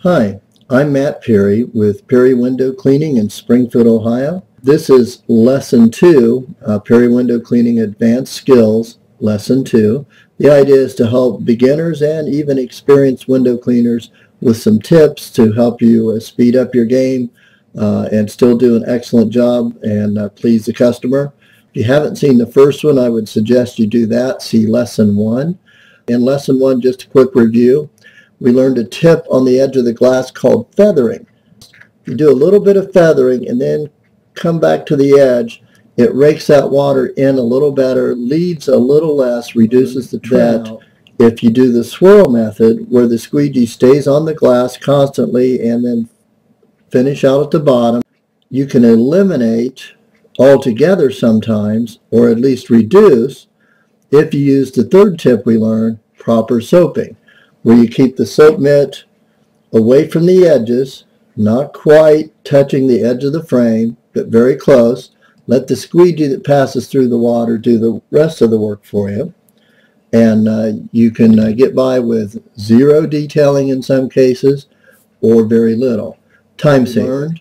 Hi, I'm Matt Perry with Perry Window Cleaning in Springfield, Ohio. This is Lesson 2, Perry Window Cleaning Advanced Skills, Lesson 2. The idea is to help beginners and even experienced window cleaners with some tips to help you speed up your game and still do an excellent job and please the customer. If you haven't seen the first one, I would suggest you do that. See Lesson 1. In Lesson 1, just a quick review. We learned a tip on the edge of the glass called feathering. You do a little bit of feathering and then come back to the edge. It rakes that water in a little better, leads a little less, reduces the trim. If you do the swirl method, where the squeegee stays on the glass constantly and then finish out at the bottom, you can eliminate altogether sometimes, or at least reduce, if you use the third tip we learned, proper soaping, where you keep the soap mitt away from the edges, not quite touching the edge of the frame, but very close. Let the squeegee that passes through the water do the rest of the work for you. And you can get by with zero detailing in some cases, or very little. Time saver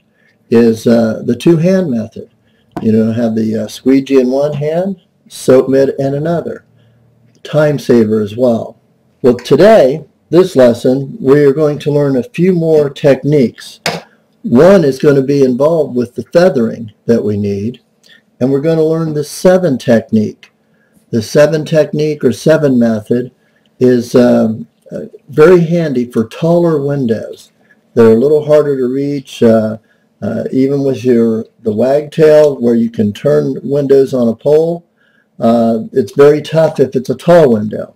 is the two-hand method. You know, have the squeegee in one hand, soap mitt in another. Time saver as well. Well, today, this lesson, we are going to learn a few more techniques. One is going to be involved with the feathering that we need, and we're going to learn the 7 technique. The 7 technique or 7 method is very handy for taller windows. They're a little harder to reach, even with the wagtail, where you can turn windows on a pole. It's very tough if it's a tall window.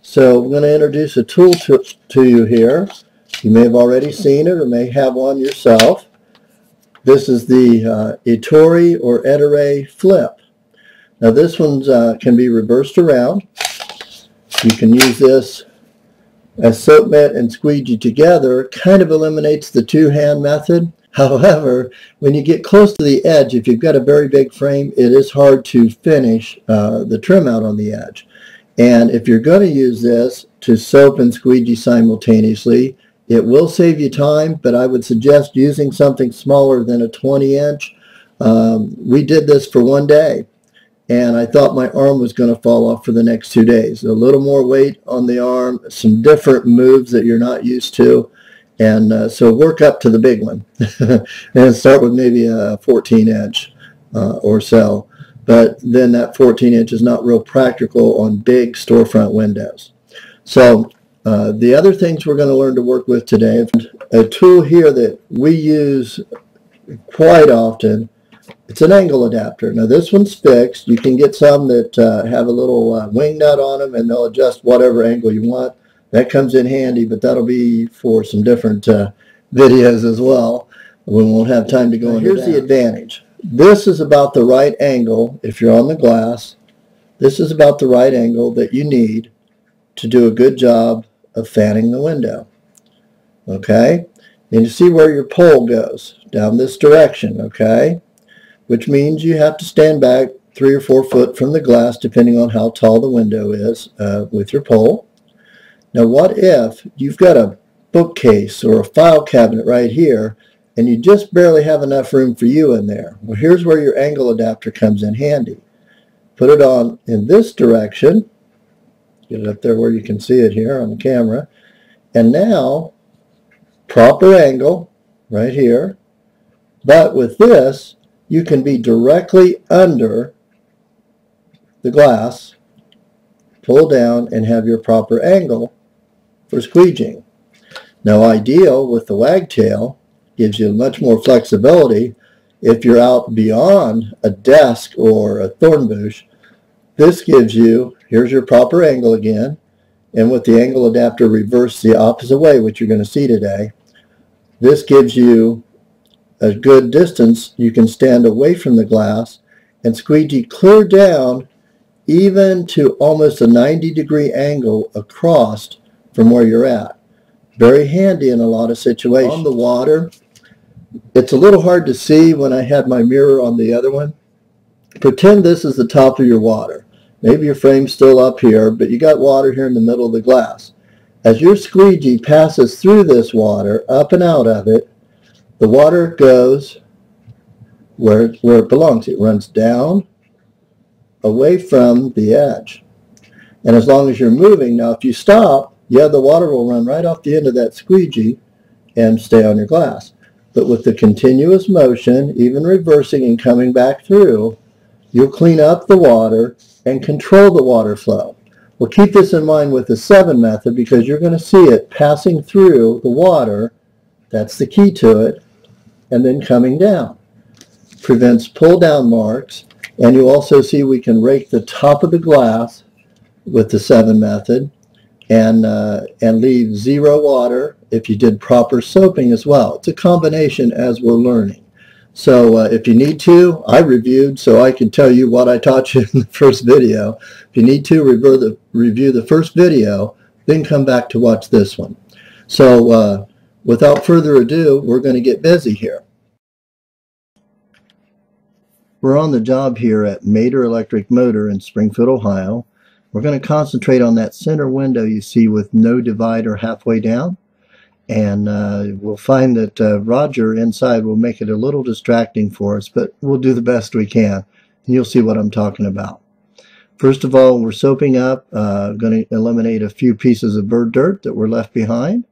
So I'm going to introduce a tool to you here. You may have already seen it or may have one yourself. This is the Ettore or Ettore flip. Now this one can be reversed around. You can use this as soap mitt and squeegee together. Kind of eliminates the two-hand method. However, when you get close to the edge, if you've got a very big frame, it is hard to finish the trim out on the edge. And if you're going to use this to soap and squeegee simultaneously, it will save you time, but I would suggest using something smaller than a 20-inch. We did this for one day, and I thought my arm was going to fall off for the next 2 days. A little more weight on the arm, some different moves that you're not used to, and so work up to the big one. And start with maybe a 14-inch or so. But then that 14-inch is not real practical on big storefront windows. So the other things we're going to learn to work with today, a tool here that we use quite often, it's an angle adapter. Now this one's fixed. You can get some that have a little wing nut on them, and they'll adjust whatever angle you want. That comes in handy, but that'll be for some different videos as well. We won't have time to go into that. Here's the advantage. This is about the right angle. If you're on the glass, this is about the right angle that you need to do a good job of fanning the window. Okay? And you see where your pole goes, down this direction, okay? Which means you have to stand back 3 or 4 foot from the glass, depending on how tall the window is, with your pole. Now what if you've got a bookcase or a file cabinet right here, and you just barely have enough room for you in there? Well, here's where your angle adapter comes in handy. Put it on in this direction. Get it up there where you can see it here on the camera. And now, proper angle right here. But with this, you can be directly under the glass, pull down, and have your proper angle for squeegeeing. Now, ideal with the wagtail, gives you much more flexibility. If you're out beyond a desk or a thorn bush, this gives you, here's your proper angle again, and with the angle adapter reversed the opposite way, which you're going to see today, this gives you a good distance. You can stand away from the glass and squeegee clear down even to almost a 90-degree angle across from where you're at. Very handy in a lot of situations. On the water, it's a little hard to see when I had my mirror on the other one. Pretend this is the top of your water. Maybe your frame's still up here, but you got water here in the middle of the glass. As your squeegee passes through this water, up and out of it, the water goes where it belongs. It runs down away from the edge. And as long as you're moving, now if you stop, yeah, the water will run right off the end of that squeegee and stay on your glass. But with the continuous motion, even reversing and coming back through, you'll clean up the water and control the water flow. Well, keep this in mind with the 7 method because you're going to see it passing through the water. That's the key to it. And then coming down. Prevents pull down marks. And you also see we can rake the top of the glass with the 7 method and leave 0 water if you did proper soaping as well. It's a combination as we're learning. So if you need to, I reviewed so I can tell you what I taught you in the first video. If you need to review the first video, then come back to watch this one. So without further ado, we're going to get busy here. We're on the job here at Mater Electric Motor in Springfield, Ohio. We're going to concentrate on that center window you see with no divider halfway down. And we'll find that Roger inside will make it a little distracting for us, but we'll do the best we can. And you'll see what I'm talking about. First of all, we're soaping up, going to eliminate a few pieces of bird dirt that were left behind.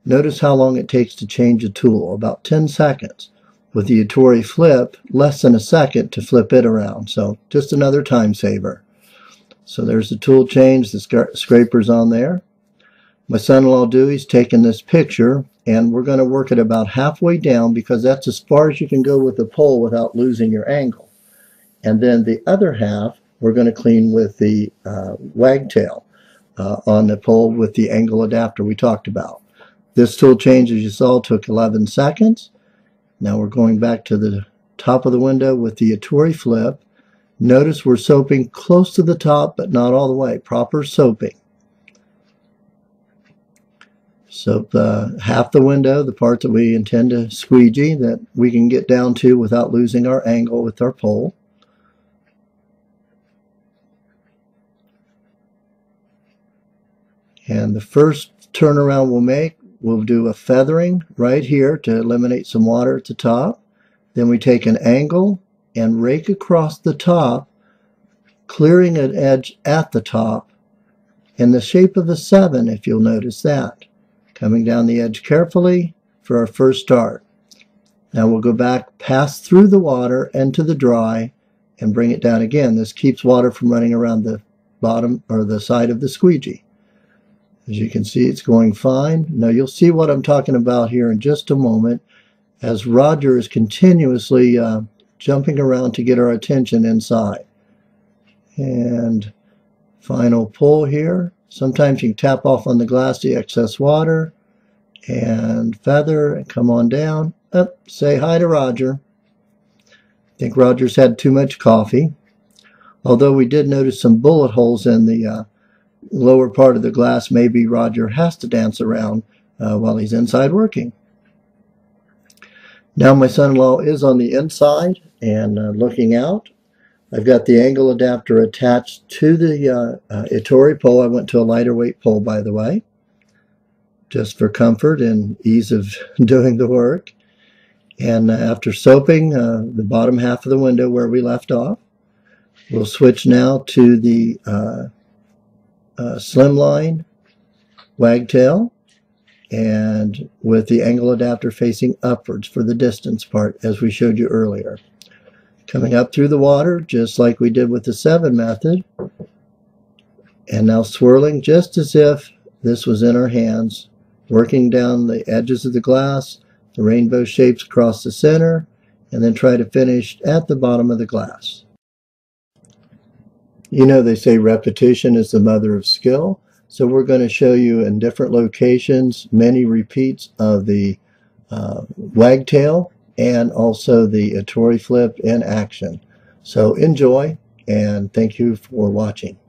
Notice how long it takes to change a tool, about 10 seconds. With the Ettore flip, less than a second to flip it around. So just another time saver. So there's the tool change, the scraper's on there. My son-in-law Dewey's taken this picture, and we're going to work it about halfway down because that's as far as you can go with the pole without losing your angle. And then the other half, we're going to clean with the wagtail on the pole with the angle adapter we talked about. This tool change, as you saw, took 11 seconds. Now we're going back to the top of the window with the Ettore flip. Notice we're soaping close to the top, but not all the way. Proper soaping. Soap half the window, the part that we intend to squeegee, that we can get down to without losing our angle with our pole. And the first turnaround we'll make, we'll do a feathering right here to eliminate some water at the top. Then we take an angle and rake across the top, clearing an edge at the top in the shape of a 7, if you'll notice that. Coming down the edge carefully for our first start. Now we'll go back, pass through the water into the dry, and bring it down again. This keeps water from running around the bottom or the side of the squeegee. As you can see, it's going fine. Now you'll see what I'm talking about here in just a moment as Roger is continuously jumping around to get our attention inside. And final pull here. Sometimes you can tap off on the glass the excess water and feather and come on down. Up, say hi to Roger. I think Roger's had too much coffee. Although we did notice some bullet holes in the lower part of the glass. Maybe Roger has to dance around while he's inside working. Now my son-in-law is on the inside and looking out. I've got the angle adapter attached to the Ettore pole. I went to a lighter weight pole, by the way, just for comfort and ease of doing the work. And after soaping the bottom half of the window where we left off, we'll switch now to the slimline wagtail, and with the angle adapter facing upwards for the distance part, as we showed you earlier. Coming up through the water, just like we did with the 7 method. And now swirling just as if this was in our hands, working down the edges of the glass, the rainbow shapes across the center, and then try to finish at the bottom of the glass. You know, they say repetition is the mother of skill. So we're going to show you in different locations many repeats of the wagtail and also the Ettore flip in action. So enjoy, and thank you for watching.